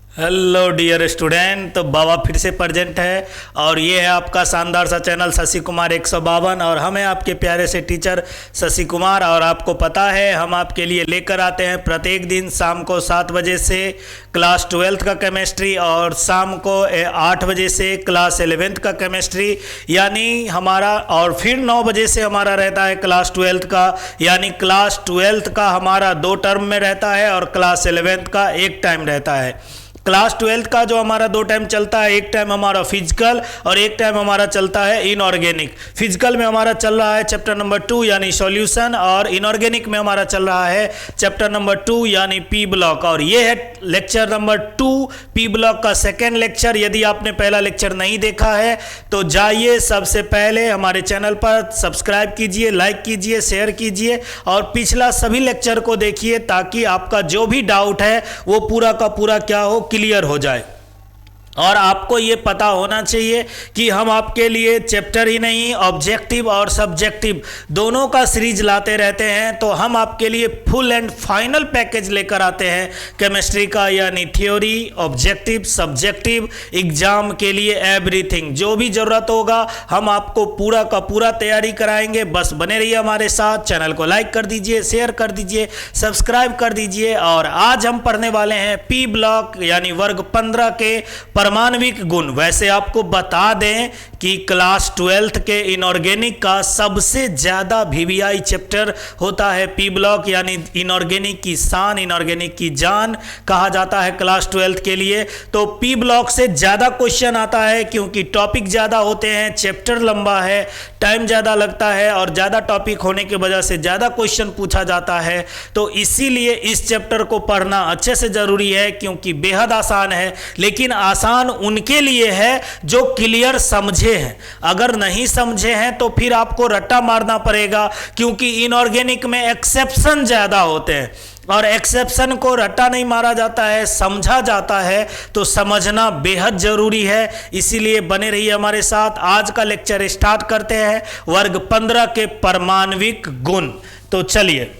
Hello dear student. तो बाबा फिर से प्रेजेंट है और ये है आपका शानदार सा चैनल शशि कुमार 152 और हम हैं आपके प्यारे से टीचर शशि कुमार। और आपको पता है हम आपके लिए लेकर आते हैं प्रत्येक दिन शाम को 7 बजे से क्लास 12th का केमिस्ट्री और शाम को 8 बजे से क्लास 11th का केमिस्ट्री यानी हमारा, और फिर 9 बजे से हमारा रहता है क्लास 12th का, यानी क्लास 12th का हमारा 2 टर्म में रहता है और क्लास 11th का 1 टाइम रहता है। क्लास 12th का जो हमारा 2 टाइम चलता है, 1 टाइम हमारा फिजिकल और 1 टाइम हमारा चलता है इनऑर्गेनिक। फिजिकल में हमारा चल रहा है चैप्टर नंबर 2 यानी सॉल्यूशन, और इनऑर्गेनिक में हमारा चल रहा है चैप्टर नंबर 2 यानी पी ब्लॉक। और ये है लेक्चर नंबर 2 पी ब्लॉक का सेकेंड लेक्चर। यदि आपने पहला लेक्चर नहीं देखा है तो जाइए सबसे पहले हमारे चैनल पर सब्सक्राइब कीजिए, लाइक कीजिए, शेयर कीजिए और पिछला सभी लेक्चर को देखिए ताकि आपका जो भी डाउट है वो पूरा का पूरा क्या हो, क्लियर हो जाए। और आपको ये पता होना चाहिए कि हम आपके लिए चैप्टर ही नहीं ऑब्जेक्टिव और सब्जेक्टिव दोनों का सीरीज लाते रहते हैं। तो हम आपके लिए फुल एंड फाइनल पैकेज लेकर आते हैं केमिस्ट्री का, यानी थ्योरी, ऑब्जेक्टिव, सब्जेक्टिव, एग्जाम के लिए एवरीथिंग। जो भी ज़रूरत होगा हम आपको पूरा का पूरा तैयारी कराएंगे। बस बने रहिए हमारे साथ। चैनल को लाइक कर दीजिए, शेयर कर दीजिए, सब्सक्राइब कर दीजिए। और आज हम पढ़ने वाले हैं पी ब्लॉक यानी वर्ग 15 के परमाणविक गुण। वैसे आपको बता दें कि क्लास 12th के इनऑर्गेनिक का सबसे ज़्यादा वीवीआई चैप्टर होता है पी ब्लॉक, यानी इनऑर्गेनिक की शान, इनऑर्गेनिक की जान कहा जाता है क्लास 12th के लिए। तो पी ब्लॉक से ज़्यादा क्वेश्चन आता है क्योंकि टॉपिक ज़्यादा होते हैं, चैप्टर लंबा है, टाइम ज़्यादा लगता है और ज़्यादा टॉपिक होने की वजह से ज़्यादा क्वेश्चन पूछा जाता है। तो इसीलिए इस चैप्टर को पढ़ना अच्छे से ज़रूरी है क्योंकि बेहद आसान है, लेकिन आसान उनके लिए है जो क्लियर समझे हैं। अगर नहीं समझे हैं तो फिर आपको रट्टा मारना पड़ेगा क्योंकि इनऑर्गेनिक में एक्सेप्शन ज़्यादा होते हैं और एक्सेप्शन को रट्टा नहीं मारा जाता है, समझा जाता है। तो समझना बेहद ज़रूरी है, इसीलिए बने रहिए हमारे साथ। आज का लेक्चर स्टार्ट करते हैं वर्ग 15 के परमाणविक गुण। तो चलिए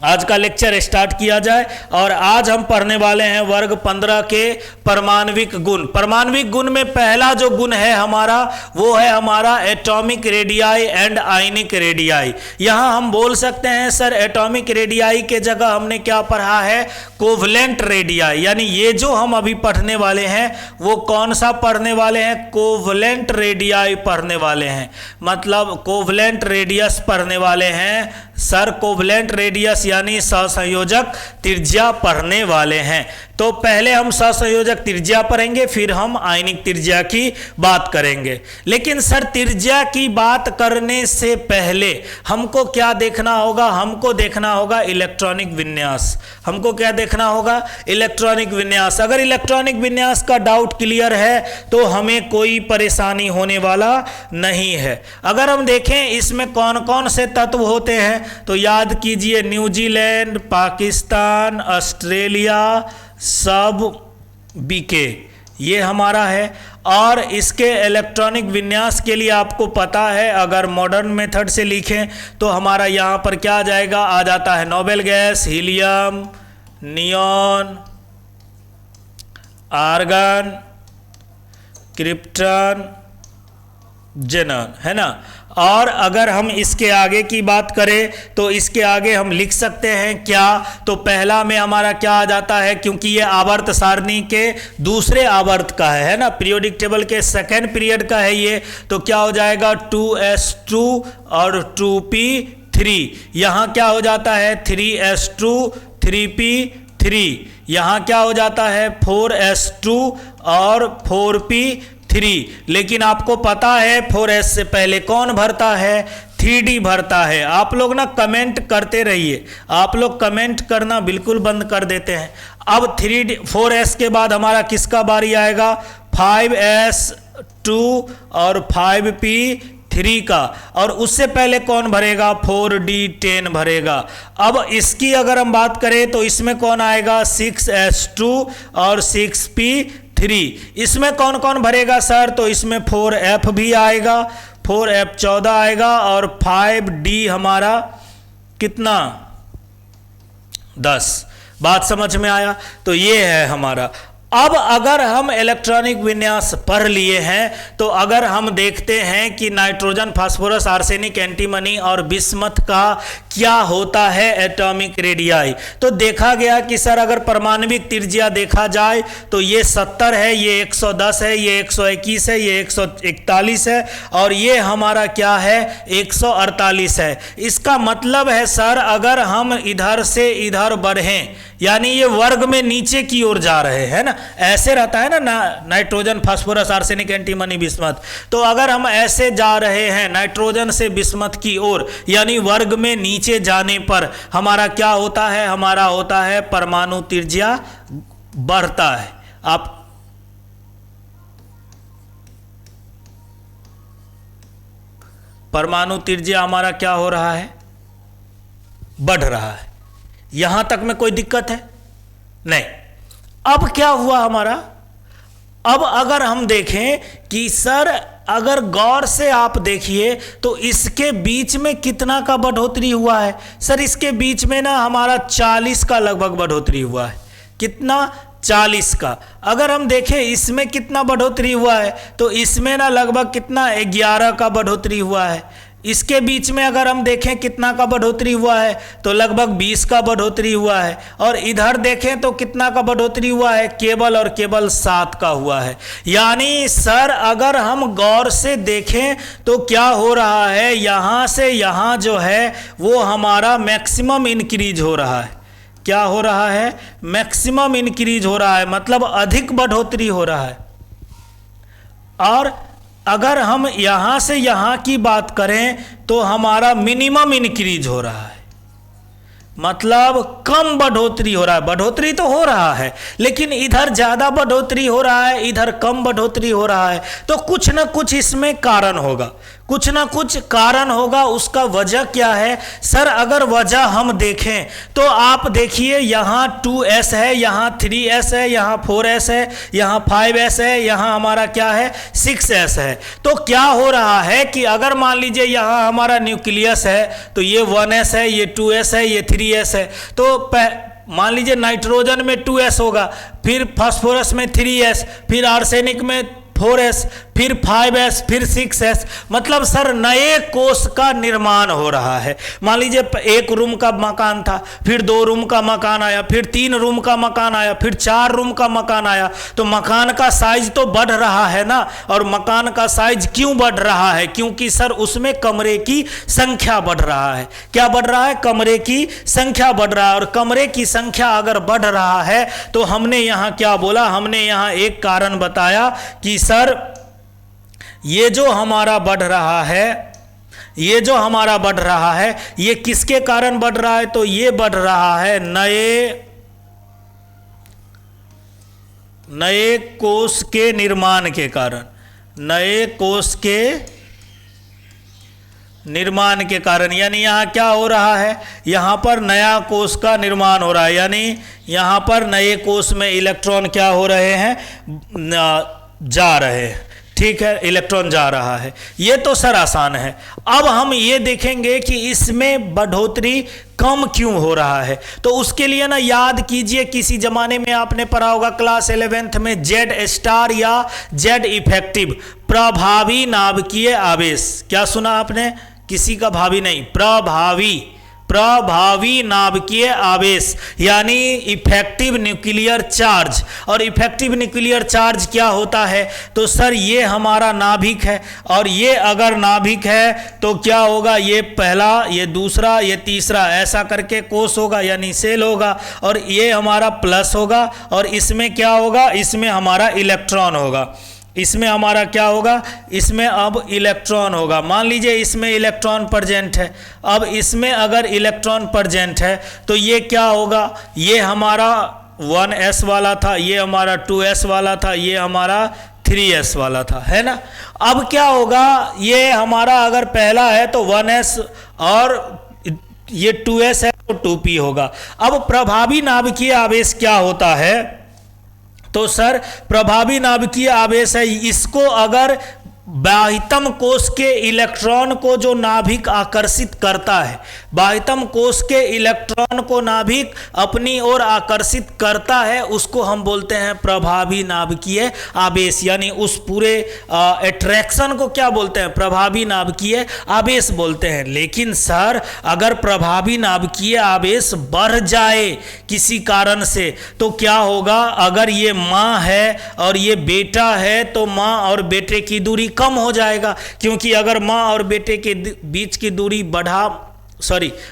आज का लेक्चर स्टार्ट किया जाए और आज हम पढ़ने वाले हैं वर्ग 15 के परमाणविक गुण। परमाणविक गुण में पहला जो गुण है हमारा वो है हमारा atomic radii and ionic radii. यहाँ हम बोल सकते हैं सर एटॉमिक रेडियाई के जगह हमने क्या पढ़ा है, कोवलेंट रेडियाई। यानी ये जो हम अभी पढ़ने वाले हैं वो कौन सा पढ़ने वाले हैं, कोवलेंट रेडियाई पढ़ने वाले हैं, मतलब कोवलेंट रेडियस पढ़ने वाले हैं सर। कोवलेंट रेडियस यानी सहसंयोजक त्रिज्या पढ़ने वाले हैं। तो पहले हम सहसंयोजक त्रिज्या पढ़ेंगे, फिर हम आयनिक त्रिज्या की बात करेंगे। लेकिन सर त्रिज्या की बात करने से पहले हमको क्या देखना होगा, हमको देखना होगा इलेक्ट्रॉनिक विन्यास। हमको क्या देखना होगा, इलेक्ट्रॉनिक विन्यास। अगर इलेक्ट्रॉनिक विन्यास का डाउट क्लियर है तो हमें कोई परेशानी होने वाला नहीं है। अगर हम देखें इसमें कौन कौन से तत्व होते हैं तो याद कीजिए, न्यूजीलैंड, पाकिस्तान, ऑस्ट्रेलिया, सब बीके, ये हमारा है। और इसके इलेक्ट्रॉनिक विन्यास के लिए आपको पता है, अगर मॉडर्न मेथड से लिखें तो हमारा यहाँ पर क्या आ जाएगा, आ जाता है noble gas, helium, neon, argon, krypton, xenon, है ना। और अगर हम इसके आगे की बात करें तो इसके आगे हम लिख सकते हैं क्या, तो पहला में हमारा क्या आ जाता है, क्योंकि ये आवर्त सारणी के दूसरे आवर्त का है ना, पीरियोडिक टेबल के सेकेंड पीरियड का है ये, तो क्या हो जाएगा 2s2 और 2p3। यहाँ क्या हो जाता है 3s2 3p3। यहाँ क्या हो जाता है 4s2 और 4p3। लेकिन आपको पता है 4s से पहले कौन भरता है, 3d भरता है। आप लोग ना कमेंट करते रहिए, आप लोग कमेंट करना बिल्कुल बंद कर देते हैं। अब 4s के बाद हमारा किसका बारी आएगा, 5s2 और 5p3 का, और उससे पहले कौन भरेगा, 4d10 भरेगा। अब इसकी अगर हम बात करें तो इसमें कौन आएगा, 6s2 और 6p3। इसमें कौन कौन भरेगा सर, तो इसमें 4f भी आएगा, 4f 14 आएगा और 5d हमारा कितना 10। बात समझ में आया। तो ये है हमारा। अब अगर हम इलेक्ट्रॉनिक विन्यास पढ़ लिए हैं तो अगर हम देखते हैं कि नाइट्रोजन, फास्फोरस, आर्सेनिक, एंटीमनी और बिस्मथ का क्या होता है एटॉमिक रेडियाई, तो देखा गया कि सर अगर परमाणविक त्रिज्या देखा जाए तो ये 70 है, ये 110 है, ये 121 है, ये 141 है और ये हमारा क्या है 148 है। इसका मतलब है सर अगर हम इधर से इधर बढ़ें यानी ये वर्ग में नीचे की ओर जा रहे हैं ना, ऐसे रहता है ना nitrogen, phosphorus, arsenic, antimony, bismuth, तो अगर हम ऐसे जा रहे हैं नाइट्रोजन से बिस्मथ की ओर यानी वर्ग में नीचे जाने पर हमारा क्या होता है, हमारा होता है परमाणु त्रिज्या बढ़ता है। आप परमाणु त्रिज्या हमारा क्या हो रहा है, बढ़ रहा है। यहां तक में कोई दिक्कत है नहीं। अब क्या हुआ हमारा, अब अगर हम देखें कि सर अगर गौर से आप देखिए तो इसके बीच में कितना का बढ़ोतरी हुआ है, सर इसके बीच में ना हमारा 40 का लगभग बढ़ोतरी हुआ है। कितना, 40 का। अगर हम देखें इसमें कितना बढ़ोतरी हुआ है तो इसमें ना लगभग कितना 11 का बढ़ोतरी हुआ है। इसके बीच में अगर हम देखें कितना का बढ़ोतरी हुआ है तो लगभग 20 का बढ़ोतरी हुआ है और इधर देखें तो कितना का बढ़ोतरी हुआ है, केवल और केवल 7 का हुआ है। यानी सर अगर हम गौर से देखें तो क्या हो रहा है, यहाँ से यहाँ जो है वो हमारा मैक्सिमम इंक्रीज हो रहा है। क्या हो रहा है, मैक्सिमम इंक्रीज हो रहा है, मतलब अधिक बढ़ोतरी हो रहा है। और अगर हम यहां से यहां की बात करें तो हमारा मिनिमम इंक्रीज हो रहा है, मतलब कम बढ़ोतरी हो रहा है। बढ़ोतरी तो हो रहा है लेकिन इधर ज्यादा बढ़ोतरी हो रहा है, इधर कम बढ़ोतरी हो रहा है। तो कुछ ना कुछ इसमें कारण होगा, कुछ ना कुछ कारण होगा। उसका वजह क्या है सर, अगर वजह हम देखें तो आप देखिए यहाँ 2s है, यहाँ 3s है, यहाँ 4s है, यहाँ 5s है, यहाँ हमारा क्या है 6s है। तो क्या हो रहा है कि अगर मान लीजिए यहाँ हमारा न्यूक्लियस है तो ये 1s है, ये 2s है, ये 3s है। तो मान लीजिए नाइट्रोजन में 2s होगा, फिर फास्फोरस में 3s, फिर आर्सेनिक में 4s, फिर 5s, फिर 6s, मतलब सर नए कोष का निर्माण हो रहा है। मान लीजिए 1 रूम का मकान था, फिर 2 रूम का मकान आया, फिर 3 रूम का मकान आया, फिर 4 रूम का मकान आया। तो मकान का साइज तो बढ़ रहा है ना। और मकान का साइज क्यों बढ़ रहा है, क्योंकि सर उसमें कमरे की संख्या बढ़ रहा है। क्या बढ़ रहा है, कमरे की संख्या बढ़ रहा है। और कमरे की संख्या अगर बढ़ रहा है तो हमने यहाँ क्या बोला, हमने यहाँ एक कारण बताया कि सर ये जो हमारा बढ़ रहा है, ये जो हमारा बढ़ रहा है ये किसके कारण बढ़ रहा है, तो ये बढ़ रहा है नए कोष के निर्माण के कारण, नए कोष के निर्माण के कारण। यानी यहाँ क्या हो रहा है, यहाँ पर नया कोष का निर्माण हो रहा है, यानी यहाँ पर नए कोष में इलेक्ट्रॉन क्या हो रहे हैं, जा रहे हैं। ठीक है, इलेक्ट्रॉन जा रहा है। ये तो सर आसान है। अब हम ये देखेंगे कि इसमें बढ़ोतरी कम क्यों हो रहा है। तो उसके लिए ना याद कीजिए, किसी जमाने में आपने पढ़ा होगा क्लास 11th में जेड स्टार या जेड इफेक्टिव, प्रभावी नाभिकीय आवेश। क्या सुना आपने, किसी का भावी नहीं, प्रभावी नाभिकीय आवेश यानी इफेक्टिव न्यूक्लियर चार्ज। और इफेक्टिव न्यूक्लियर चार्ज क्या होता है, तो सर ये हमारा नाभिक है और ये अगर नाभिक है तो क्या होगा, ये पहला, ये दूसरा, ये तीसरा, ऐसा करके कोष होगा यानी सेल होगा। और ये हमारा प्लस होगा और इसमें क्या होगा, इसमें हमारा इलेक्ट्रॉन होगा। इसमें हमारा क्या होगा, इसमें अब इलेक्ट्रॉन होगा। मान लीजिए इसमें इलेक्ट्रॉन प्रेजेंट है। अब इसमें अगर इलेक्ट्रॉन प्रेजेंट है तो ये क्या होगा, ये हमारा 1s वाला था, ये हमारा 2s वाला था, ये हमारा 3s वाला था, है ना। अब क्या होगा, ये हमारा अगर पहला है तो 1s और ये 2s है तो 2p होगा। अब प्रभावी नाभिकीय आवेश क्या होता है, तो सर प्रभावी नाभिकीय आवेश है, इसको अगर बाह्यतम कोश के इलेक्ट्रॉन को जो नाभिक आकर्षित करता है, बाह्यतम कोश के इलेक्ट्रॉन को नाभिक अपनी ओर आकर्षित करता है, उसको हम बोलते हैं प्रभावी नाभिकीय आवेश। यानी उस पूरे अट्रैक्शन को क्या बोलते हैं? प्रभावी नाभिकीय आवेश बोलते हैं। लेकिन सर अगर प्रभावी नाभिकीय आवेश बढ़ जाए किसी कारण से तो क्या होगा? अगर ये माँ है और ये बेटा है तो माँ और बेटे की दूरी कम हो जाएगा, क्योंकि अगर माँ और बेटे के बीच की दूरी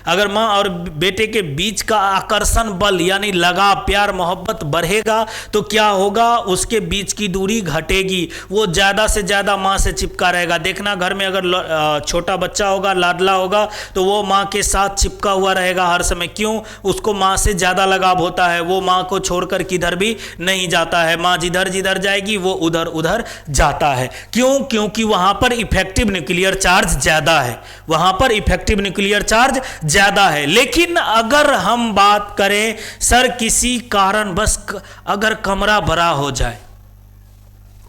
अगर माँ और बेटे के बीच का आकर्षण बल यानी लगाव, प्यार, मोहब्बत बढ़ेगा तो क्या होगा? उसके बीच की दूरी घटेगी, वो ज़्यादा से ज़्यादा माँ से चिपका रहेगा। देखना घर में अगर छोटा बच्चा होगा, लाडला होगा, तो वो माँ के साथ चिपका हुआ रहेगा हर समय। क्यों? उसको माँ से ज़्यादा लगाव होता है, वो माँ को छोड़कर किधर भी नहीं जाता है। माँ जिधर जिधर जाएगी वो उधर उधर जाता है। क्यों? क्योंकि वहाँ पर इफेक्टिव न्यूक्लियर चार्ज ज़्यादा है, वहाँ पर इफेक्टिव न्यूक्लियर चार्ज ज्यादा है। लेकिन अगर हम बात करें सर किसी कारण बस अगर कमरा बड़ा हो जाए,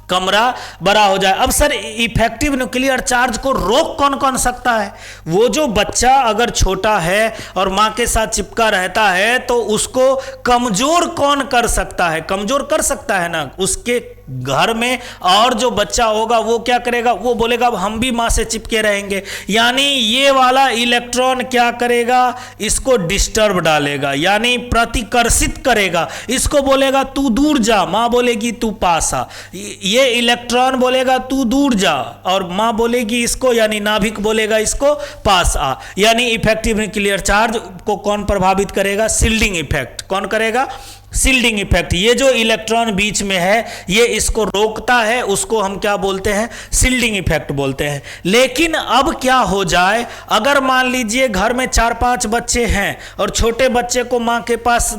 अब सर इफेक्टिव न्यूक्लियर चार्ज को रोक कौन कौन सकता है? वो जो बच्चा अगर छोटा है और मां के साथ चिपका रहता है तो उसको कमजोर कौन कर सकता है? कमजोर कर सकता है ना उसके घर में और जो बच्चा होगा वो क्या करेगा? वो बोलेगा अब हम भी मां से चिपके रहेंगे। यानी ये वाला इलेक्ट्रॉन क्या करेगा? इसको डिस्टर्ब डालेगा, यानी प्रतिकर्षित करेगा। इसको बोलेगा तू दूर जा, मां बोलेगी तू पास आ। ये इलेक्ट्रॉन बोलेगा तू दूर जा और मां बोलेगी इसको, यानी नाभिक बोलेगा इसको पास आ। यानी इफेक्टिव न्यूक्लियर चार्ज को कौन प्रभावित करेगा? Shielding effect. कौन करेगा? Shielding effect. ये जो इलेक्ट्रॉन बीच में है ये इसको रोकता है, उसको हम क्या बोलते हैं? शील्डिंग इफेक्ट बोलते हैं। लेकिन अब क्या हो जाए अगर मान लीजिए घर में 4-5 बच्चे हैं और छोटे बच्चे को माँ के पास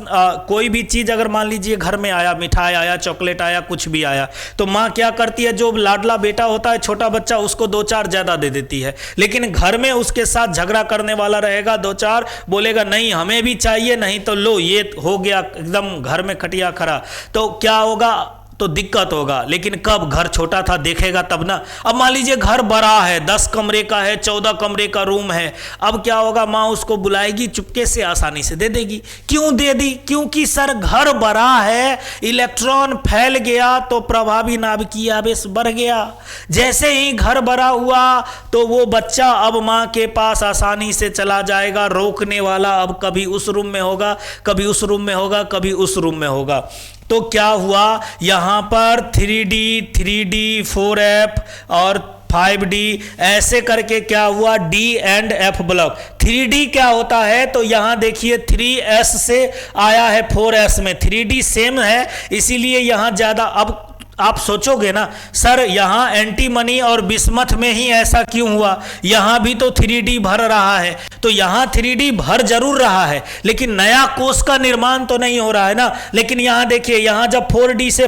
कोई भी चीज़ अगर मान लीजिए घर में आया, मिठाई आया, चॉकलेट आया, कुछ भी आया, तो माँ क्या करती है? जो लाडला बेटा होता है छोटा बच्चा, उसको 2-4 ज़्यादा दे देती है। लेकिन घर में उसके साथ झगड़ा करने वाला रहेगा, 2-4 बोलेगा नहीं हमें भी चाहिए, नहीं तो लो ये हो गया एकदम घर में खटिया खड़ा, तो क्या होगा? तो दिक्कत होगा। लेकिन कब? घर छोटा था देखेगा तब ना। अब मान लीजिए घर बड़ा है, 10 कमरे का है, 14 कमरे का रूम है, अब क्या होगा? माँ उसको बुलाएगी, चुपके से आसानी से दे देगी। क्यों दे दी? क्योंकि सर घर बड़ा है, इलेक्ट्रॉन फैल गया तो प्रभावी नाभिकीय आवेश बढ़ गया। जैसे ही घर बड़ा हुआ तो वो बच्चा अब माँ के पास आसानी से चला जाएगा। रोकने वाला अब कभी उस रूम में होगा, कभी उस रूम में होगा, कभी उस रूम में होगा। तो क्या हुआ? यहां पर 3D, 4F और 5D ऐसे करके क्या हुआ? D and F block. 3D क्या होता है? तो यहां देखिए 3S से आया है 4S में, 3D सेम है इसीलिए यहां ज्यादा। अब आप सोचोगे ना सर यहाँ एंटीमनी और बिस्मथ में ही ऐसा क्यों हुआ? यहाँ भी तो 3D भर रहा है, तो यहाँ 3D भर जरूर रहा है लेकिन नया कोष का निर्माण तो नहीं हो रहा है ना। लेकिन यहाँ देखिए, यहाँ जब 4D से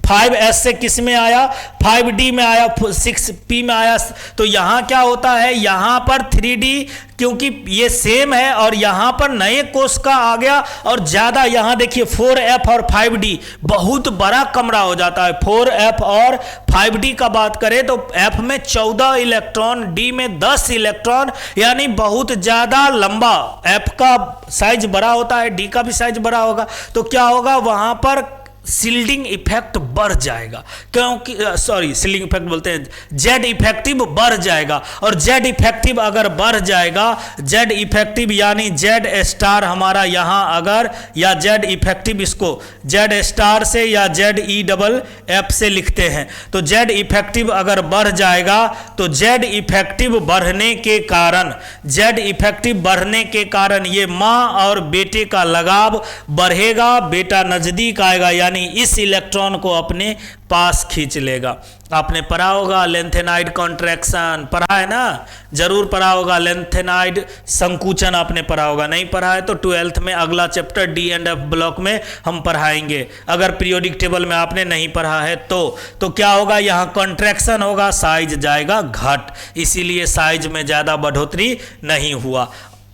5S से किस में आया? 5D में आया, 6P में आया, तो यहाँ क्या होता है? यहाँ पर 3D क्योंकि ये सेम है और यहाँ पर नए कोष का आ गया और ज़्यादा। यहाँ देखिए 4F और 5D बहुत बड़ा कमरा हो जाता है। 4F और 5D का बात करें तो F में 14 इलेक्ट्रॉन, D में 10 इलेक्ट्रॉन, यानी बहुत ज़्यादा लंबा। F का साइज बड़ा होता है, D का भी साइज बड़ा होगा, तो क्या होगा? वहाँ पर शील्डिंग इफेक्ट बढ़ जाएगा, क्योंकि शील्डिंग इफेक्ट बोलते हैं, जेड इफेक्टिव बढ़ जाएगा। और जेड इफेक्टिव अगर बढ़ जाएगा, जेड इफेक्टिव यानी जेड स्टार हमारा यहाँ अगर, या जेड इफेक्टिव इसको जेड स्टार से या ZEFF से लिखते हैं, तो जेड इफेक्टिव अगर बढ़ जाएगा तो जेड इफेक्टिव बढ़ने के कारण ये माँ और बेटे का लगाव बढ़ेगा, बेटा नजदीक आएगा, यानी इस इलेक्ट्रॉन को अपने पास खींच लेगा। आपने पढ़ा होगा लेंथेनाइड कॉन्ट्रैक्शन, पढ़ा है ना? जरूर पढ़ा होगा। लेंथेनाइड संकुचन आपने पढ़ा होगा, नहीं पढ़ा है तो 12th में अगला chapter D and F block में हम पढ़ाएंगे। अगर पीरियोडिक टेबल में आपने नहीं पढ़ा है तो क्या होगा? यहाँ कॉन्ट्रैक्शन होगा, साइज जाएगा घट, इसीलिए साइज में ज़्यादा बढ़ोतरी नहीं हुआ।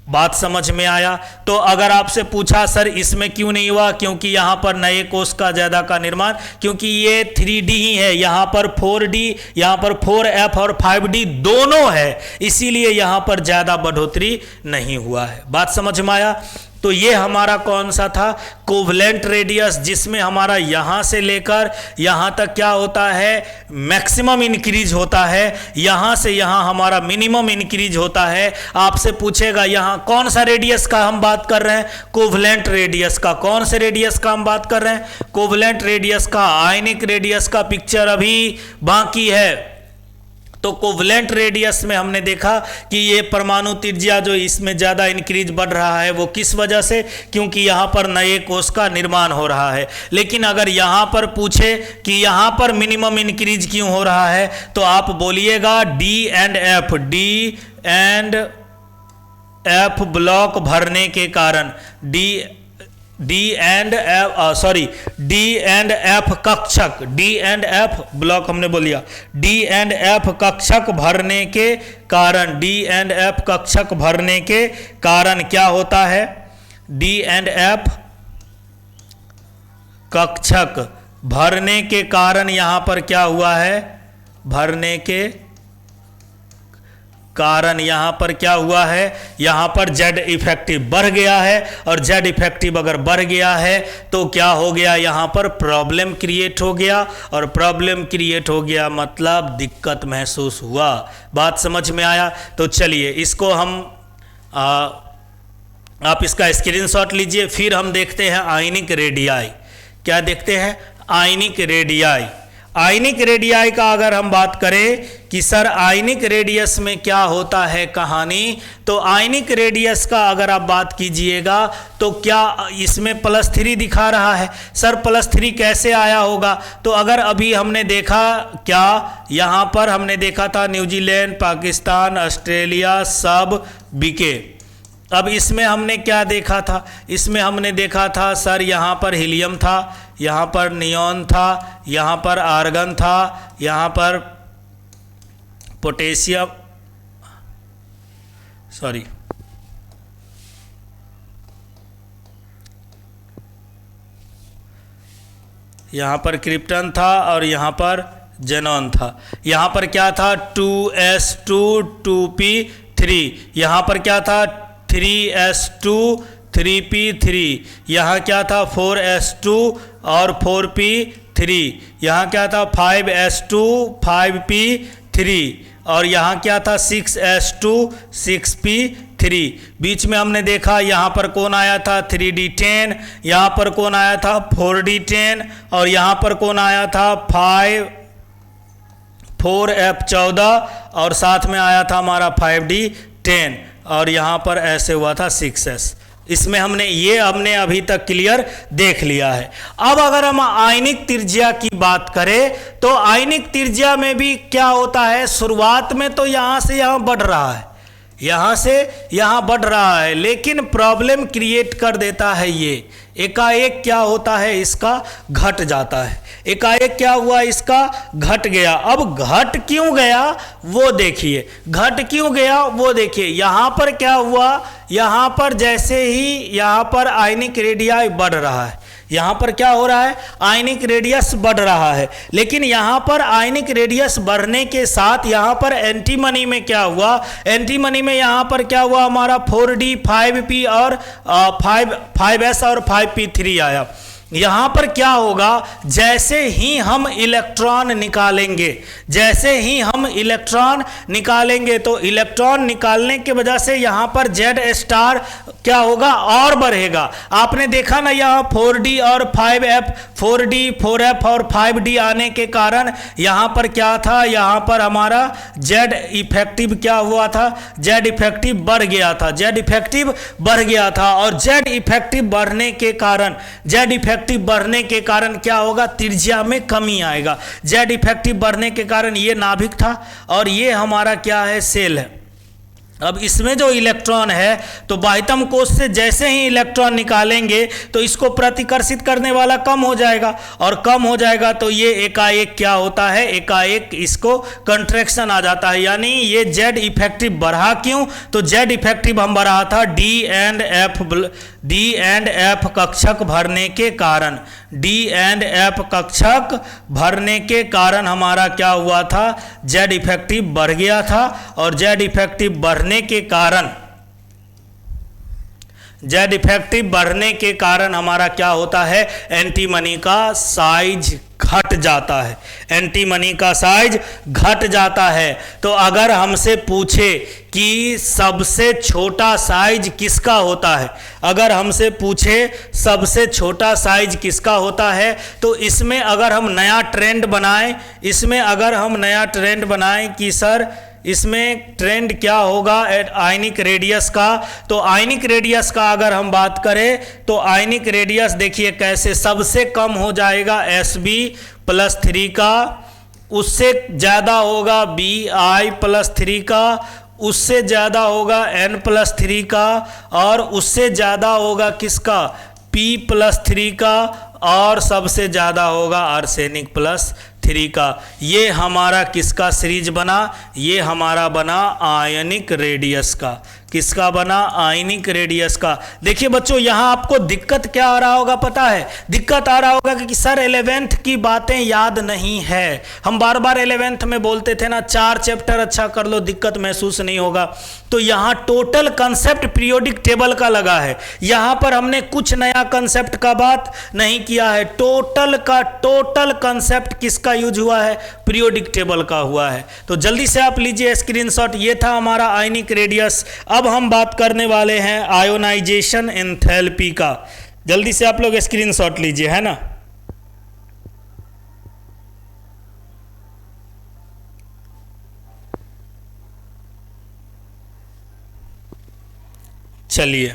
बात समझ में आया। तो अगर आपसे पूछा सर इसमें क्यों नहीं हुआ, क्योंकि यहाँ पर नए कोष का ज्यादा का निर्माण, क्योंकि ये 3D ही है, यहाँ पर 4D, यहाँ पर 4F और 5D दोनों है, इसीलिए यहाँ पर ज्यादा बढ़ोतरी नहीं हुआ है। बात समझ में आया। तो ये हमारा कौन सा था, कोवलेंट रेडियस, जिसमें हमारा यहाँ से लेकर यहाँ तक क्या होता है, मैक्सिमम इंक्रीज होता है, यहाँ से यहाँ हमारा मिनिमम इंक्रीज होता है। आपसे पूछेगा यहाँ कौन सा रेडियस का हम बात कर रहे हैं, कोवलेंट रेडियस का। कौन से रेडियस का हम बात कर रहे हैं, कोवलेंट रेडियस का। आयनिक रेडियस का पिक्चर अभी बाकी है। तो कोवलेंट रेडियस में हमने देखा कि ये परमाणु त्रिज्या जो इसमें ज़्यादा इंक्रीज बढ़ रहा है, वो किस वजह से, क्योंकि यहाँ पर नए कोष का निर्माण हो रहा है। लेकिन अगर यहाँ पर पूछे कि यहाँ पर मिनिमम इंक्रीज क्यों हो रहा है, तो आप बोलिएगा डी एंड एफ ब्लॉक भरने के कारण, डी एंड एफ कक्षक, डी एंड एफ ब्लॉक हमने बोल दिया, डी एंड एफ कक्षक भरने के कारण, डी एंड एफ कक्षक भरने के कारण क्या होता है, डी एंड एफ कक्षक भरने के कारण यहाँ पर क्या हुआ है, भरने के कारण यहाँ पर क्या हुआ है, यहाँ पर जेड इफेक्टिव बढ़ गया है, और जेड इफेक्टिव अगर बढ़ गया है तो क्या हो गया, यहाँ पर प्रॉब्लम क्रिएट हो गया, और प्रॉब्लम क्रिएट हो गया मतलब दिक्कत महसूस हुआ। बात समझ में आया। तो चलिए इसको हम आप इसका स्क्रीनशॉट लीजिए। फिर हम देखते हैं आयनिक रेडियाई। क्या देखते हैं, आयनिक रेडियाई। आयनिक रेडियाई का अगर हम बात करें कि सर आयनिक रेडियस में क्या होता है कहानी, तो आयनिक रेडियस का अगर आप बात कीजिएगा तो क्या इसमें +3 दिखा रहा है। सर +3 कैसे आया होगा, तो अगर अभी हमने देखा क्या, यहाँ पर हमने देखा था न्यूजीलैंड, पाकिस्तान, ऑस्ट्रेलिया सब बिके। अब इसमें हमने क्या देखा था, इसमें हमने देखा था सर यहाँ पर हीलियम था, यहाँ पर नियॉन था, यहाँ पर आर्गन था, यहाँ पर पोटेशियम, सॉरी यहाँ पर क्रिप्टन था, और यहाँ पर जेनॉन था। यहाँ पर क्या था 2s2 2p3, यहाँ पर क्या था 3s2 3p3, यहाँ क्या था 4s2 और 4p3, यहाँ क्या था 5s2 5p3, और यहाँ क्या था 6s2 6p3। बीच में हमने देखा यहाँ पर कौन आया था 3d10, यहाँ पर कौन आया था 4d10, और यहाँ पर कौन आया था 4f14, और साथ में आया था हमारा 5d10, और यहाँ पर ऐसे हुआ था 6s। इसमें हमने अभी तक क्लियर देख लिया है। अब अगर हम आयनिक त्रिज्या की बात करें तो आयनिक त्रिज्या में भी क्या होता है, शुरुआत में तो यहाँ से यहाँ बढ़ रहा है, यहाँ से यहाँ बढ़ रहा है, लेकिन प्रॉब्लम क्रिएट कर देता है ये, एकाएक क्या होता है इसका घट जाता है। एकाएक क्या हुआ, इसका घट गया। अब घट क्यों गया वो देखिए, घट क्यों गया वो देखिए। यहाँ पर क्या हुआ, यहाँ पर जैसे ही यहाँ पर आयनिक रेडियाई बढ़ रहा है, यहाँ पर क्या हो रहा है, आयनिक रेडियस बढ़ रहा है, लेकिन यहाँ पर आयनिक रेडियस बढ़ने के साथ यहाँ पर एंटीमनी में क्या हुआ, एंटीमनी में यहाँ पर क्या हुआ, हमारा 4d 5p और 5s और 5p3 आया। यहाँ पर क्या होगा, जैसे ही हम इलेक्ट्रॉन निकालेंगे, जैसे ही हम इलेक्ट्रॉन निकालेंगे तो इलेक्ट्रॉन निकालने के वजह से यहाँ पर जेड स्टार क्या होगा, और बढ़ेगा। आपने देखा ना यहाँ 4d और 5f, 4d 4f और 5d आने के कारण यहाँ पर क्या था, यहाँ पर हमारा जेड इफेक्टिव क्या हुआ था, जेड इफेक्टिव बढ़ गया था, जेड इफेक्टिव बढ़ गया था। और जेड इफेक्टिव बढ़ने के कारण, जेड इफेक्टिव बढ़ने के कारण क्या होगा, त्रिज्या में कमी आएगा। जेड इफेक्टिव बढ़ने के कारण ये नाभिक था और ये हमारा क्या है, सेल है। अब इसमें जो इलेक्ट्रॉन है तो बाह्यतम कोश से जैसे ही इलेक्ट्रॉन निकालेंगे तो इसको प्रतिकर्षित करने वाला कम हो जाएगा, और कम हो जाएगा तो ये एकाएक क्या होता है, एकाएक इसको कंट्रैक्शन आ जाता है। यानी ये जेड इफेक्टिव बढ़ा, क्यों, तो जेड इफेक्टिव हम बढ़ा था डी एंड एफ कक्षक भरने के कारण, डी एंड एफ कक्षक भरने के कारण हमारा क्या हुआ था, जेड इफेक्टिव बढ़ गया था। और जेड इफेक्टिव बढ़ने के कारण, जेड इफेक्टिव बढ़ने के कारण हमारा क्या होता है, एंटीमनी का साइज घट जाता है, एंटीमनी का साइज घट जाता है। तो अगर हमसे पूछे कि सबसे छोटा साइज किसका होता है, अगर हमसे पूछे सबसे छोटा साइज किसका होता है, तो इसमें अगर हम नया ट्रेंड बनाएं, इसमें अगर हम नया ट्रेंड बनाएं कि सर इसमें ट्रेंड क्या होगा आयनिक रेडियस का, तो आयनिक रेडियस का अगर हम बात करें तो आयनिक रेडियस देखिए कैसे सबसे कम हो जाएगा Sb+3 का, उससे ज़्यादा होगा Bi+3 का, उससे ज़्यादा होगा N+3 का, और उससे ज़्यादा होगा किसका, P+3 का, और सबसे ज़्यादा होगा आर्सेनिक+3 का। ये हमारा किसका सीरीज बना, ये हमारा बना आयनिक रेडियस का। किसका बना, आयनिक रेडियस का। देखिए बच्चों यहाँ आपको दिक्कत क्या आ रहा होगा पता है, दिक्कत आ रहा होगा कि सर 11th की बातें याद नहीं है। हम बार बार 11th में बोलते थे ना 4 चैप्टर अच्छा कर लो, दिक्कत महसूस नहीं होगा। तो यहाँ टोटल कंसेप्ट पीरियोडिक टेबल का लगा है, यहाँ पर हमने कुछ नया कंसेप्ट का बात नहीं किया है। टोटल का टोटल कंसेप्ट किसका यूज हुआ है, पीरियोडिक टेबल का हुआ है। तो जल्दी से आप लीजिए स्क्रीनशॉट, ये था हमारा आयनिक रेडियस। अब हम बात करने वाले हैं आयोनाइजेशन एंथैल्पी का। जल्दी से आप लोग स्क्रीनशॉट लीजिए, है ना। चलिए,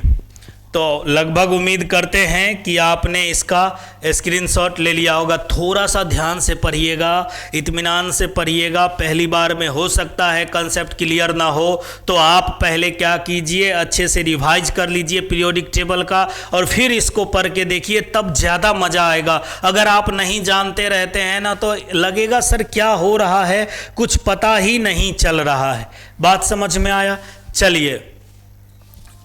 तो लगभग उम्मीद करते हैं कि आपने इसका स्क्रीनशॉट ले लिया होगा। थोड़ा सा ध्यान से पढ़िएगा, इत्मीनान से पढ़िएगा। पहली बार में हो सकता है कंसेप्ट क्लियर ना हो, तो आप पहले क्या कीजिए, अच्छे से रिवाइज कर लीजिए पीरियोडिक टेबल का, और फिर इसको पढ़ के देखिए, तब ज़्यादा मज़ा आएगा। अगर आप नहीं जानते रहते हैं ना तो लगेगा सर क्या हो रहा है, कुछ पता ही नहीं चल रहा है। बात समझ में आया। चलिए,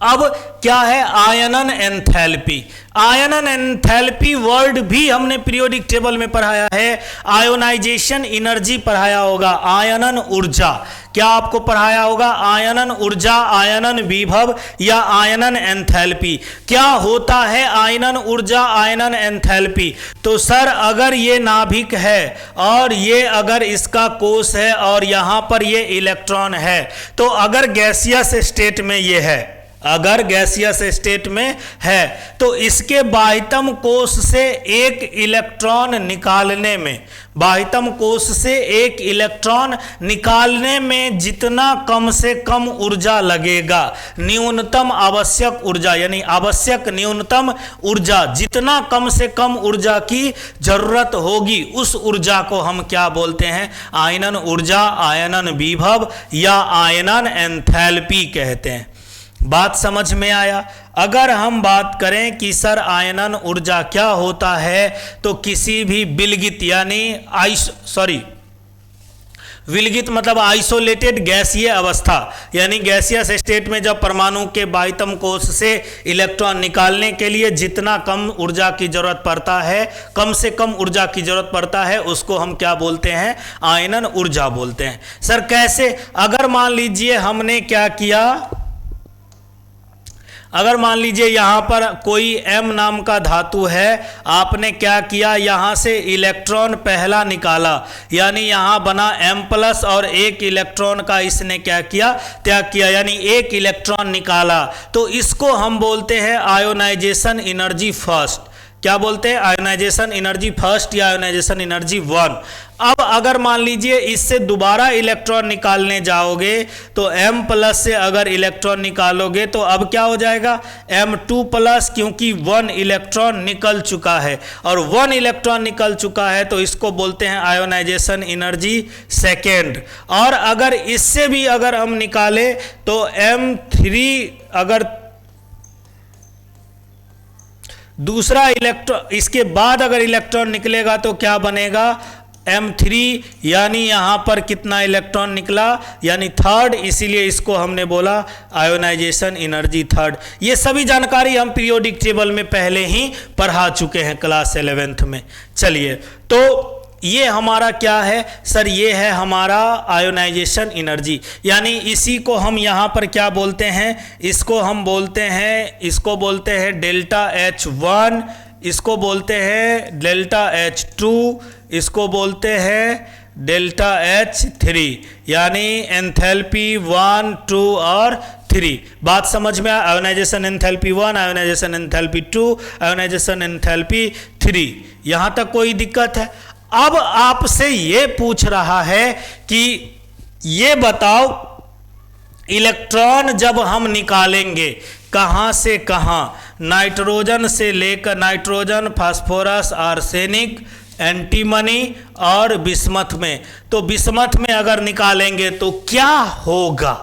अब क्या है आयनन एंथैल्पी। आयनन एंथैल्पी वर्ड भी हमने पीरियोडिक टेबल में पढ़ाया है। आयोनाइजेशन एनर्जी पढ़ाया होगा, आयनन ऊर्जा क्या आपको पढ़ाया होगा, आयनन ऊर्जा, आयनन विभव या आयनन एंथैल्पी। क्या होता है आयनन ऊर्जा, आयनन एंथैल्पी। तो सर अगर ये नाभिक है और ये अगर इसका कोश है और यहाँ पर ये इलेक्ट्रॉन है, तो अगर गैसियस स्टेट में ये है, अगर गैसियस स्टेट में है, तो इसके बाह्यतम कोश से एक इलेक्ट्रॉन निकालने में, बाह्यतम कोश से एक इलेक्ट्रॉन निकालने में जितना कम से कम ऊर्जा लगेगा, न्यूनतम आवश्यक ऊर्जा यानी आवश्यक न्यूनतम ऊर्जा, जितना कम से कम ऊर्जा की जरूरत होगी, उस ऊर्जा को हम क्या बोलते हैं, आयनन ऊर्जा, आयनन विभव या आयनन एंथैल्पी कहते हैं। बात समझ में आया। अगर हम बात करें कि सर आयनन ऊर्जा क्या होता है, तो किसी भी विलगित यानी विलगित मतलब आइसोलेटेड गैसीय अवस्था, यानी गैसियस स्टेट में जब परमाणु के बाह्यतम कोश से इलेक्ट्रॉन निकालने के लिए जितना कम ऊर्जा की जरूरत पड़ता है, कम से कम ऊर्जा की जरूरत पड़ता है, उसको हम क्या बोलते हैं, आयनन ऊर्जा बोलते हैं। सर कैसे, अगर मान लीजिए हमने क्या किया, अगर मान लीजिए यहाँ पर कोई M नाम का धातु है, आपने क्या किया, यहाँ से इलेक्ट्रॉन पहला निकाला, यानी यहाँ बना M+ और एक इलेक्ट्रॉन का इसने क्या किया, त्याग किया, यानी एक इलेक्ट्रॉन निकाला, तो इसको हम बोलते हैं आयोनाइजेशन एनर्जी फर्स्ट। क्या बोलते हैं, आयोनाइजेशन एनर्जी फर्स्ट या आयोनाइजेशन एनर्जी 1। अब अगर मान लीजिए इससे दोबारा इलेक्ट्रॉन निकालने जाओगे तो M+ से अगर इलेक्ट्रॉन निकालोगे तो अब क्या हो जाएगा, M2+, क्योंकि 1 इलेक्ट्रॉन निकल चुका है और 1 इलेक्ट्रॉन निकल चुका है तो इसको बोलते हैं आयोनाइजेशन एनर्जी सेकेंड। और अगर इससे भी अगर हम निकाले तो M3 अगर दूसरा इलेक्ट्रॉन इसके बाद अगर इलेक्ट्रॉन निकलेगा तो क्या बनेगा, M3, यानी यहां पर कितना इलेक्ट्रॉन निकला, यानी थर्ड, इसीलिए इसको हमने बोला आयोनाइजेशन एनर्जी थर्ड। ये सभी जानकारी हम पीरियोडिक टेबल में पहले ही पढ़ा चुके हैं क्लास 11th में। चलिए, तो ये हमारा क्या है सर, ये है हमारा आयोनाइजेशन एनर्जी, यानी इसी को हम यहाँ पर क्या बोलते हैं, इसको हम बोलते हैं डेल्टा H1, इसको बोलते हैं डेल्टा H2, इसको बोलते हैं डेल्टा H3, यानी एंथैल्पी 1, 2 और 3। बात समझ में, ionisation enthalpy 1, ionisation enthalpy 2, ionisation enthalpy 3, यहाँ तक कोई दिक्कत है। अब आपसे ये पूछ रहा है कि ये बताओ इलेक्ट्रॉन जब हम निकालेंगे कहाँ से कहाँ, नाइट्रोजन से लेकर नाइट्रोजन, फास्फोरस, आर्सेनिक, एंटीमनी और बिस्मथ में, तो बिस्मथ में अगर निकालेंगे तो क्या होगा,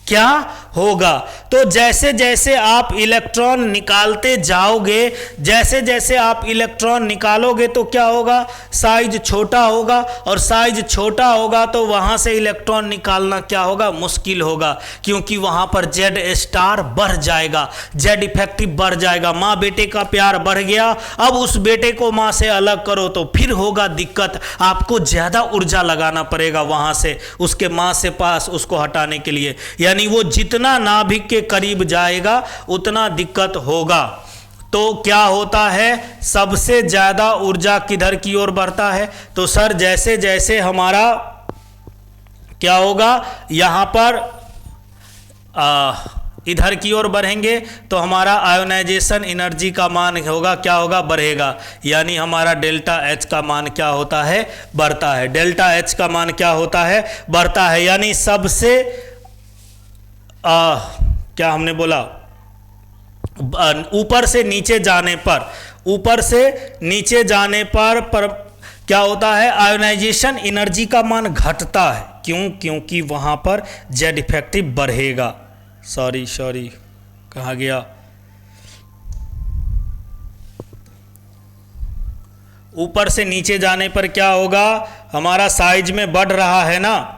क्या होगा। तो जैसे जैसे आप इलेक्ट्रॉन निकालते जाओगे, जैसे जैसे आप इलेक्ट्रॉन निकालोगे तो क्या होगा, साइज छोटा होगा, और साइज छोटा होगा तो वहां से इलेक्ट्रॉन निकालना क्या होगा, मुश्किल होगा, क्योंकि वहां पर Z* बढ़ जाएगा, Z इफेक्टिव बढ़ जाएगा। माँ बेटे का प्यार बढ़ गया, अब उस बेटे को माँ से अलग करो तो फिर होगा दिक्कत, आपको ज्यादा ऊर्जा लगाना पड़ेगा वहां से उसके माँ से पास उसको हटाने के लिए, यानी वो जितना नाभिक के करीब जाएगा उतना दिक्कत होगा। तो क्या होता है, सबसे ज्यादा ऊर्जा किधर की ओर बढ़ता है, तो सर जैसे जैसे हमारा क्या होगा, यहां पर इधर की ओर बढ़ेंगे तो हमारा आयोनाइजेशन एनर्जी का मान होगा, क्या होगा, बढ़ेगा, यानी हमारा डेल्टा H का मान क्या होता है, बढ़ता है। डेल्टा H का मान क्या होता है, बढ़ता है, यानी सबसे क्या हमने बोला, ऊपर से नीचे जाने पर, ऊपर से नीचे जाने पर क्या होता है, आयोनाइजेशन एनर्जी का मान घटता है। क्यों, क्योंकि वहां पर Z इफेक्टिव बढ़ेगा। सॉरी कहाँ गया, ऊपर से नीचे जाने पर क्या होगा, हमारा साइज में बढ़ रहा है ना,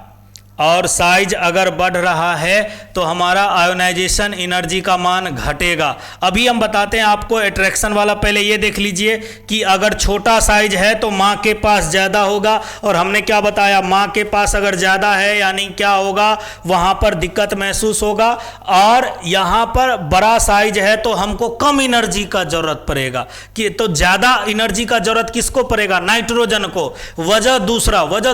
और साइज अगर बढ़ रहा है तो हमारा आयोनाइजेशन एनर्जी का मान घटेगा। अभी हम बताते हैं आपको अट्रैक्शन वाला, पहले ये देख लीजिए कि अगर छोटा साइज है तो माँ के पास ज़्यादा होगा, और हमने क्या बताया, माँ के पास अगर ज़्यादा है यानी क्या होगा, वहाँ पर दिक्कत महसूस होगा, और यहाँ पर बड़ा साइज है तो हमको कम एनर्जी का ज़रूरत पड़ेगा, कि तो ज़्यादा एनर्जी का ज़रूरत किसको पड़ेगा, नाइट्रोजन को। वजह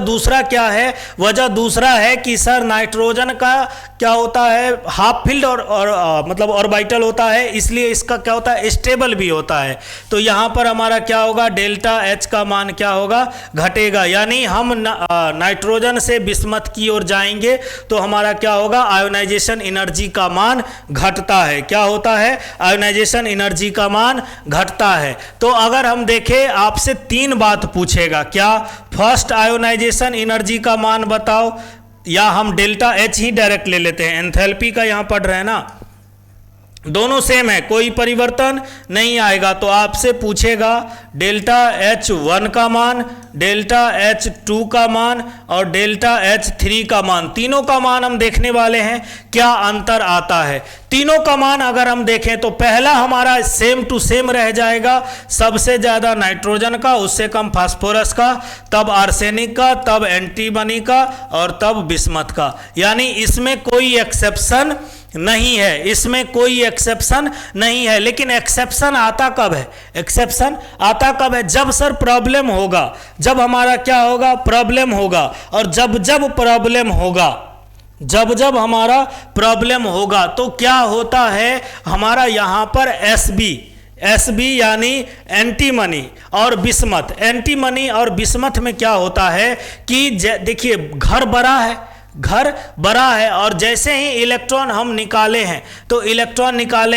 दूसरा क्या है, वजह दूसरा है कि सर नाइट्रोजन का क्या होता है, हाफ फील्ड और मतलब ऑर्बिटल होता है, इसलिए इसका क्या होता है, स्टेबल भी होता है। तो यहां पर हमारा क्या होगा, डेल्टा H का मान क्या होगा, घटेगा, यानी हम नाइट्रोजन से बिस्मथ की ओर जाएंगे तो हमारा क्या होगा, आयोनाइजेशन एनर्जी का मान घटता है। क्या होता है, आयोनाइजेशन एनर्जी का मान घटता है। तो अगर हम देखें, आपसे 3 बात पूछेगा, क्या, फर्स्ट आयोनाइजेशन एनर्जी का मान बताओ, या हम डेल्टा H ही डायरेक्ट ले लेते हैं, एंथैल्पी का यहां पढ़ रहे हैं ना, दोनों सेम है, कोई परिवर्तन नहीं आएगा। तो आपसे पूछेगा डेल्टा H1 का मान, डेल्टा H2 का मान और डेल्टा H3 का मान, तीनों का मान हम देखने वाले हैं, क्या अंतर आता है। तीनों का मान अगर हम देखें तो पहला हमारा सेम टू सेम रह जाएगा, सबसे ज़्यादा नाइट्रोजन का, उससे कम फास्फोरस का, तब आर्सेनिक का, तब एंटीमनी का और तब बिस्मथ का, यानी इसमें कोई एक्सेप्शन नहीं है, इसमें कोई एक्सेप्शन नहीं है। लेकिन एक्सेप्शन आता कब है, एक्सेप्शन आता कब है, जब सर प्रॉब्लम होगा, जब हमारा क्या होगा, प्रॉब्लम होगा, और जब प्रॉब्लम होगा, जब हमारा प्रॉब्लम होगा तो क्या होता है, हमारा यहाँ पर Sb यानी एंटीमनी और बिस्मथ। एंटीमनी और बिस्मथ में क्या होता है कि देखिए घर बड़ा है और जैसे ही इलेक्ट्रॉन हम निकाले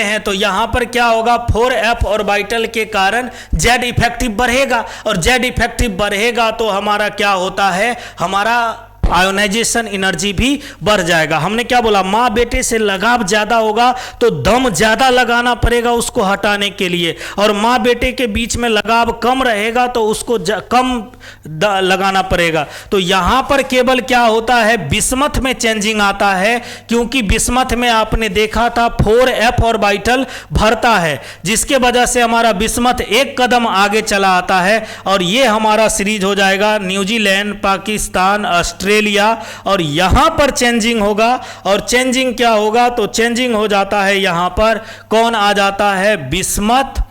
हैं तो यहाँ पर क्या होगा, 4f ऑर्बिटल के कारण Z इफेक्टिव बढ़ेगा, और Z इफेक्टिव बढ़ेगा तो हमारा क्या होता है, हमारा आयोनाइजेशन एनर्जी भी बढ़ जाएगा। हमने क्या बोला, माँ बेटे से लगाव ज्यादा होगा तो दम ज्यादा लगाना पड़ेगा उसको हटाने के लिए, और माँ बेटे के बीच में लगाव कम रहेगा तो उसको कम लगाना पड़ेगा। तो यहाँ पर केवल क्या होता है, बिस्मथ में चेंजिंग आता है, क्योंकि बिस्मथ में आपने देखा था 4f ऑर्बिटल भरता है, जिसके वजह से हमारा बिस्मथ एक कदम आगे चला आता है, और ये हमारा सीरीज हो जाएगा न्यूजीलैंड, पाकिस्तान, ऑस्ट्रेलिया, और यहां पर चेंजिंग होगा। और चेंजिंग क्या होगा, तो चेंजिंग हो जाता है यहां पर कौन आ जाता है, बिस्मथ,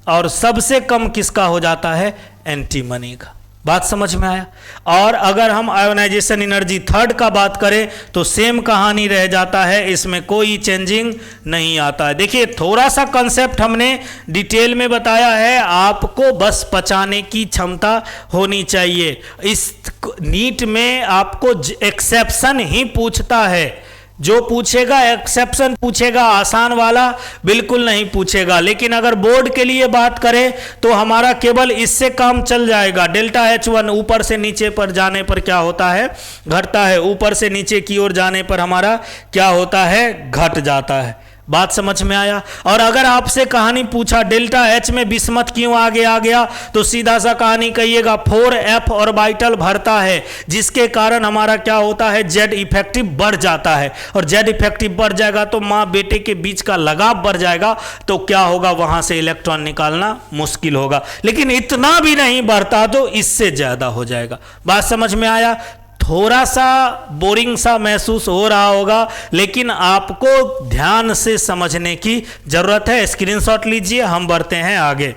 और सबसे कम किसका हो जाता है, एंटीमनी का। बात समझ में आया। और अगर हम आयोनाइजेशन एनर्जी थर्ड का बात करें तो सेम कहानी रह जाता है, इसमें कोई चेंजिंग नहीं आता है। देखिए थोड़ा सा कंसेप्ट हमने डिटेल में बताया है, आपको बस पचाने की क्षमता होनी चाहिए। इस नीट में आपको एक्सेप्शन ही पूछता है, जो पूछेगा एक्सेप्शन पूछेगा, आसान वाला बिल्कुल नहीं पूछेगा। लेकिन अगर बोर्ड के लिए बात करें तो हमारा केवल इससे काम चल जाएगा। डेल्टा H1 ऊपर से नीचे पर जाने पर क्या होता है, घटता है, ऊपर से नीचे की ओर जाने पर हमारा क्या होता है, घट जाता है। बात समझ में आया। और अगर आपसे कहानी पूछा डेल्टा H में बिस्मथ क्यों आगे आ गया, तो सीधा सा कहानी कहिएगा 4f ऑर्बिटल भरता है, जिसके कारण हमारा क्या होता है, Z इफेक्टिव बढ़ जाता है, और Z इफेक्टिव बढ़ जाएगा तो माँ बेटे के बीच का लगाव बढ़ जाएगा, तो क्या होगा, वहां से इलेक्ट्रॉन निकालना मुश्किल होगा। लेकिन इतना भी नहीं बढ़ता तो इससे ज्यादा हो जाएगा। बात समझ में आया। थोड़ा सा बोरिंग सा महसूस हो रहा होगा, लेकिन आपको ध्यान से समझने की जरूरत है। स्क्रीनशॉट लीजिए, हम बढ़ते हैं आगे।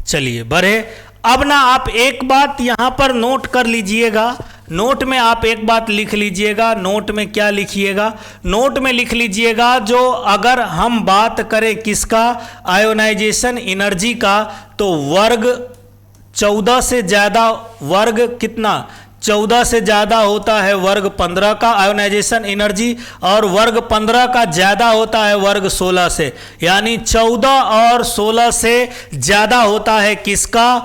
चलिए बढ़े। अब ना आप एक बात यहां पर नोट कर लीजिएगा, नोट में आप एक बात लिख लीजिएगा। नोट में क्या लिखिएगा, नोट में लिख लीजिएगा, जो अगर हम बात करें किसका, आयोनाइजेशन एनर्जी का, तो वर्ग 14 से ज्यादा, वर्ग कितना, 14 से ज्यादा होता है वर्ग 15 का आयोनाइजेशन एनर्जी, और वर्ग 15 का ज्यादा होता है वर्ग 16 से, यानी 14 और 16 से ज्यादा होता है किसका,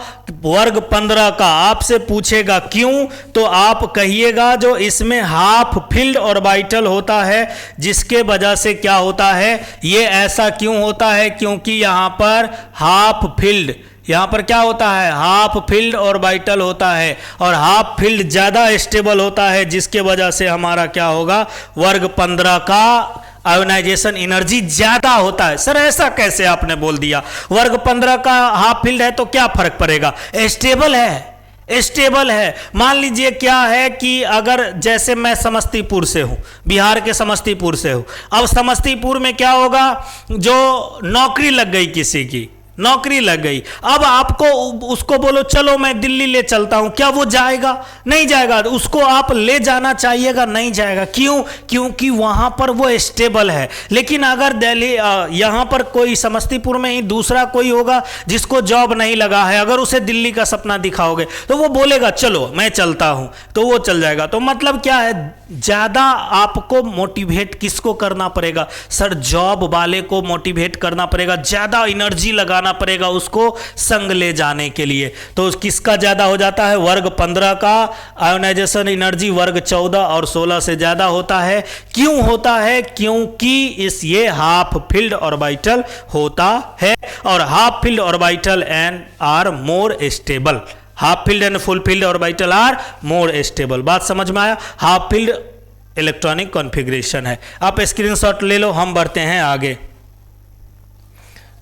वर्ग 15 का। आपसे पूछेगा क्यों, तो आप कहिएगा जो इसमें हाफ फील्ड ऑर्बिटल होता है, जिसके वजह से क्या होता है, ये ऐसा क्यों होता है, क्योंकि यहां पर हाफ फील्ड, यहां पर क्या होता है, हाफ फील्ड ऑर्बिटल होता है, और हाफ फील्ड ज्यादा स्टेबल होता है, जिसके वजह से हमारा क्या होगा, वर्ग 15 का आयोनाइजेशन एनर्जी ज्यादा होता है। सर ऐसा कैसे आपने बोल दिया, वर्ग 15 का हाफ फील्ड है तो क्या फर्क पड़ेगा, स्टेबल है, स्टेबल है। मान लीजिए क्या है कि अगर जैसे मैं समस्तीपुर से हूं, बिहार के समस्तीपुर से हूं, अब समस्तीपुर में क्या होगा, जो नौकरी लग गई, किसी की नौकरी लग गई, अब आपको उसको बोलो चलो मैं दिल्ली ले चलता हूं, क्या वो जाएगा, नहीं जाएगा। उसको आप ले जाना चाहिएगा, नहीं जाएगा। क्यों, क्योंकि वहां पर वो स्टेबल है। लेकिन अगर दिल्ली यहां पर कोई समस्तीपुर में ही दूसरा कोई होगा जिसको जॉब नहीं लगा है, अगर उसे दिल्ली का सपना दिखाओगे तो वो बोलेगा चलो मैं चलता हूं, तो वो चल जाएगा। तो मतलब क्या है, ज्यादा आपको मोटिवेट किसको करना पड़ेगा, सर जॉब वाले को मोटिवेट करना पड़ेगा, ज्यादा एनर्जी लगाना पड़ेगा उसको संग ले जाने के लिए। तो किसका ज्यादा हो जाता है, वर्ग 15 का आयोनाइजेशन एनर्जी वर्ग 14 और 16 से ज्यादा होता है। क्यों होता है, क्योंकि ये हाफ फील्ड ऑर्बिटल होता है, और half filled orbital and are more stable, half filled and full filled orbital are more stable. बात समझ में आया। हाफ फील्ड इलेक्ट्रॉनिक कॉन्फ़िगरेशन है। आप स्क्रीनशॉट ले लो, हम बढ़ते हैं आगे।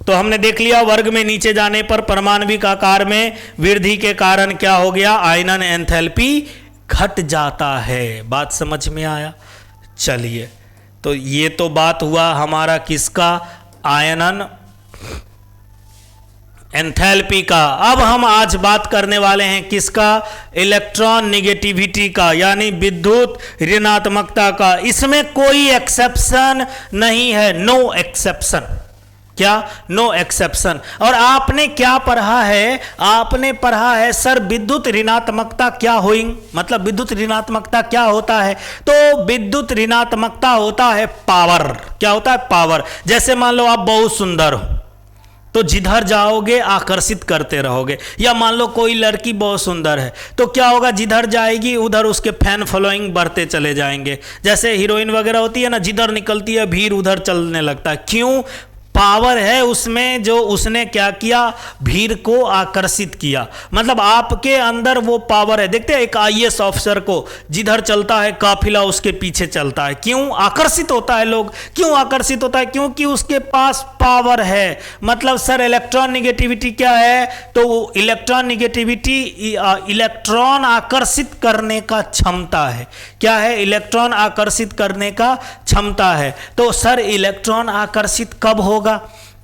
तो हमने देख लिया वर्ग में नीचे जाने पर परमाणविक आकार में वृद्धि के कारण क्या हो गया, आयनन एंथैल्पी घट जाता है। बात समझ में आया। चलिए, तो ये तो बात हुआ हमारा किसका, आयनन एंथैल्पी का। अब हम आज बात करने वाले हैं किसका? इलेक्ट्रॉन निगेटिविटी का, यानी विद्युत ऋणात्मकता का। इसमें कोई एक्सेप्शन नहीं है, नो एक्सेप्शन। क्या? No exception. और आपने क्या पढ़ा है? आपने पढ़ा है सर विद्युत ऋणात्मकता क्या हुई, मतलब विद्युत ऋणात्मकता क्या होता है? तो विद्युत ऋणात्मकता होता है पावर। क्या होता है? पावर। जैसे मान लो आप बहुत सुंदर हो तो जिधर जाओगे आकर्षित करते रहोगे, या मान लो कोई लड़की बहुत सुंदर है तो क्या होगा, जिधर जाएगी उधर उसके फैन फॉलोइंग बढ़ते चले जाएंगे। जैसे हीरोइन वगैरह होती है ना, जिधर निकलती है भीड़ उधर चलने लगता है। क्यों? पावर है उसमें, जो उसने क्या किया, भीड़ को आकर्षित किया। मतलब आपके अंदर वो पावर है। देखते हैं एक आईएएस ऑफिसर को, जिधर चलता है काफिला उसके पीछे चलता है। क्यों आकर्षित होता है लोग? क्यों आकर्षित होता है? क्योंकि उसके पास पावर है। मतलब सर इलेक्ट्रॉन निगेटिविटी क्या है? तो इलेक्ट्रॉन निगेटिविटी इलेक्ट्रॉन आकर्षित करने का क्षमता है। क्या है? इलेक्ट्रॉन आकर्षित करने का क्षमता है। तो सर इलेक्ट्रॉन आकर्षित कब होगा?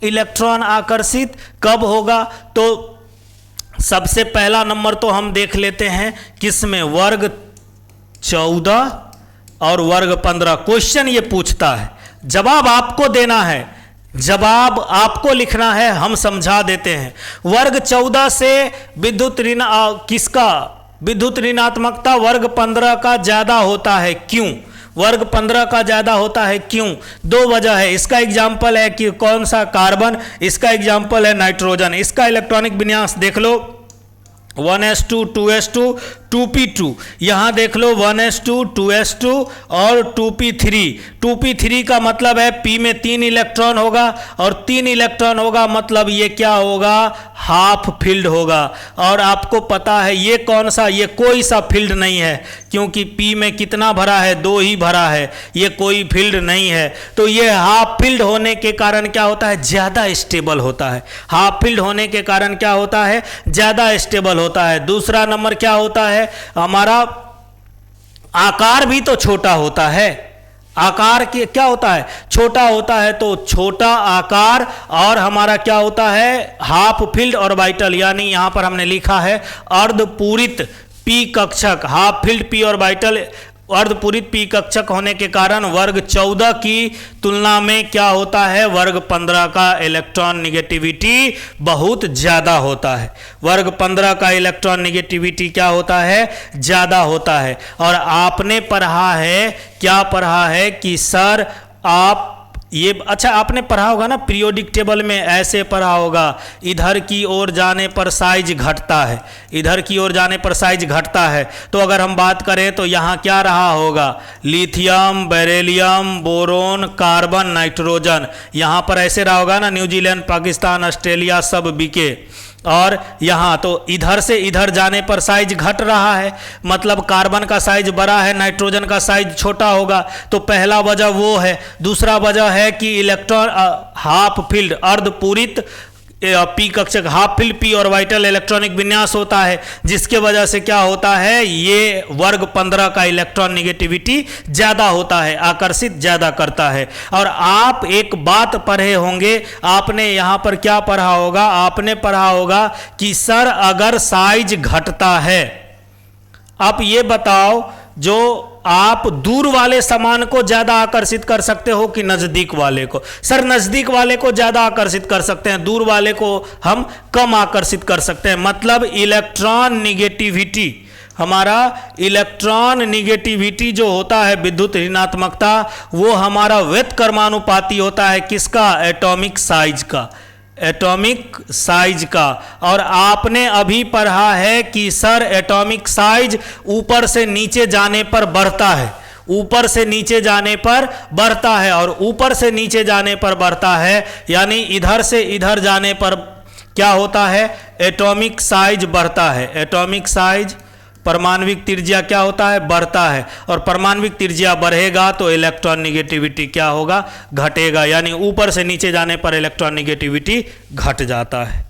इलेक्ट्रॉन आकर्षित कब होगा? तो सबसे पहला नंबर तो हम देख लेते हैं किसमें, वर्ग 14 और वर्ग 15। क्वेश्चन ये पूछता है, जवाब आपको देना है, जवाब आपको लिखना है, हम समझा देते हैं। वर्ग 14 से विद्युत ऋण किसका, विद्युत ऋणात्मकता वर्ग 15 का ज्यादा होता है। क्यों वर्ग 15 का ज्यादा होता है? क्यों? दो वजह है। इसका एग्जाम्पल है कि कौन सा, कार्बन। इसका एग्जाम्पल है नाइट्रोजन। इसका इलेक्ट्रॉनिक विन्यास देख लो, 1s2 2s2 2p2। यहां देख लो 1s2 2s2 और 2p3। 2p3 का मतलब है p में 3 इलेक्ट्रॉन होगा, और 3 इलेक्ट्रॉन होगा मतलब ये क्या होगा, हाफ फील्ड होगा। और आपको पता है ये कौन सा, ये कोई सा फील्ड नहीं है, क्योंकि p में कितना भरा है, 2 ही भरा है, ये कोई फील्ड नहीं है। तो ये हाफ फील्ड होने के कारण क्या होता है, ज्यादा स्टेबल होता है। हाफ फील्ड होने के कारण क्या होता है, ज्यादा स्टेबल होता है। दूसरा नंबर क्या होता है, हमारा आकार भी तो छोटा होता है। आकार के क्या होता है, छोटा होता है। तो छोटा आकार और हमारा क्या होता है, हाफ फील्ड ऑर्बिटल, यानी यहां पर हमने लिखा है अर्धपूरित पी कक्षक। हाफ फील्ड पी ऑर्बिटल अर्धपूरित पी कक्षक होने के कारण वर्ग 14 की तुलना में क्या होता है, वर्ग 15 का इलेक्ट्रॉन निगेटिविटी बहुत ज्यादा होता है। वर्ग 15 का इलेक्ट्रॉन निगेटिविटी क्या होता है, ज्यादा होता है। और आपने पढ़ा है, क्या पढ़ा है कि सर आप ये, अच्छा आपने पढ़ा होगा ना पीरियोडिक टेबल में, ऐसे पढ़ा होगा, इधर की ओर जाने पर साइज घटता है, इधर की ओर जाने पर साइज घटता है। तो अगर हम बात करें तो यहाँ क्या रहा होगा, lithium, beryllium, boron, carbon, nitrogen. यहाँ पर ऐसे रहा होगा ना, न्यूजीलैंड, पाकिस्तान, ऑस्ट्रेलिया सब बिके। और यहाँ तो इधर से इधर जाने पर साइज घट रहा है, मतलब कार्बन का साइज बड़ा है, नाइट्रोजन का साइज छोटा होगा। तो पहला वजह वो है। दूसरा वजह है कि इलेक्ट्रॉन हाफ फील्ड अर्धपूरित पी कक्षक, half filled p orbital electronic विन्यास होता है, जिसके वजह से क्या होता है, ये वर्ग 15 का इलेक्ट्रॉन निगेटिविटी ज्यादा होता है, आकर्षित ज्यादा करता है। और आप एक बात पढ़े होंगे, आपने यहां पर क्या पढ़ा होगा, आपने पढ़ा होगा कि सर अगर साइज घटता है, आप ये बताओ, जो आप दूर वाले सामान को ज्यादा आकर्षित कर सकते हो कि नजदीक वाले को? सर नजदीक वाले को ज्यादा आकर्षित कर सकते हैं, दूर वाले को हम कम आकर्षित कर सकते हैं। मतलब इलेक्ट्रॉन निगेटिविटी, हमारा इलेक्ट्रॉन निगेटिविटी जो होता है, विद्युत ऋणात्मकता, वो हमारा व्युत्क्रमानुपाती होता है किसका, एटॉमिक साइज का, एटॉमिक साइज का। और आपने अभी पढ़ा है कि सर एटॉमिक साइज ऊपर से नीचे जाने पर बढ़ता है, ऊपर से नीचे जाने पर बढ़ता है, और ऊपर से नीचे जाने पर बढ़ता है, यानी इधर से इधर जाने पर क्या होता है, एटॉमिक साइज बढ़ता है। एटॉमिक साइज, परमाणविक त्रिज्या क्या होता है, बढ़ता है। और परमाणविक त्रिज्या बढ़ेगा तो इलेक्ट्रॉन निगेटिविटी क्या होगा, घटेगा। यानी ऊपर से नीचे जाने पर इलेक्ट्रॉन निगेटिविटी घट जाता है।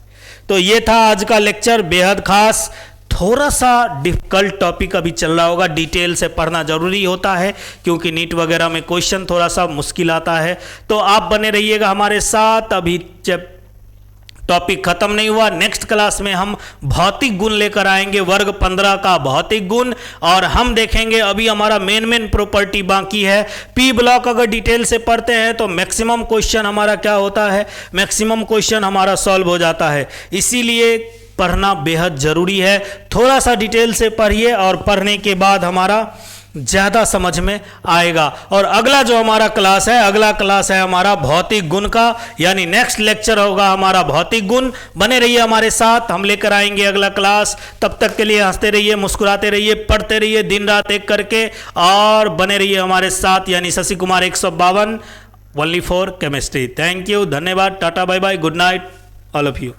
तो ये था आज का लेक्चर, बेहद खास। थोड़ा सा डिफिकल्ट टॉपिक अभी चल रहा होगा, डिटेल से पढ़ना जरूरी होता है, क्योंकि नीट वगैरह में क्वेश्चन थोड़ा सा मुश्किल आता है। तो आप बने रहिएगा हमारे साथ। अभी टॉपिक खत्म नहीं हुआ। नेक्स्ट क्लास में हम भौतिक गुण लेकर आएंगे, वर्ग 15 का भौतिक गुण, और हम देखेंगे अभी हमारा मेन प्रॉपर्टी बाकी है। पी ब्लॉक अगर डिटेल से पढ़ते हैं तो मैक्सिमम क्वेश्चन हमारा क्या होता है, मैक्सिमम क्वेश्चन हमारा सॉल्व हो जाता है। इसीलिए पढ़ना बेहद जरूरी है। थोड़ा सा डिटेल से पढ़िए और पढ़ने के बाद हमारा ज़्यादा समझ में आएगा। और अगला जो हमारा क्लास है, अगला क्लास है हमारा भौतिक गुण का, यानी नेक्स्ट लेक्चर होगा हमारा भौतिक गुण। बने रहिए हमारे साथ, हम लेकर आएंगे अगला क्लास। तब तक के लिए हंसते रहिए, मुस्कुराते रहिए, पढ़ते रहिए दिन रात एक करके, और बने रहिए हमारे साथ, यानी Shashi Kumar 152 only for chemistry. Thank you, धन्यवाद, tata bye bye, good night all of you.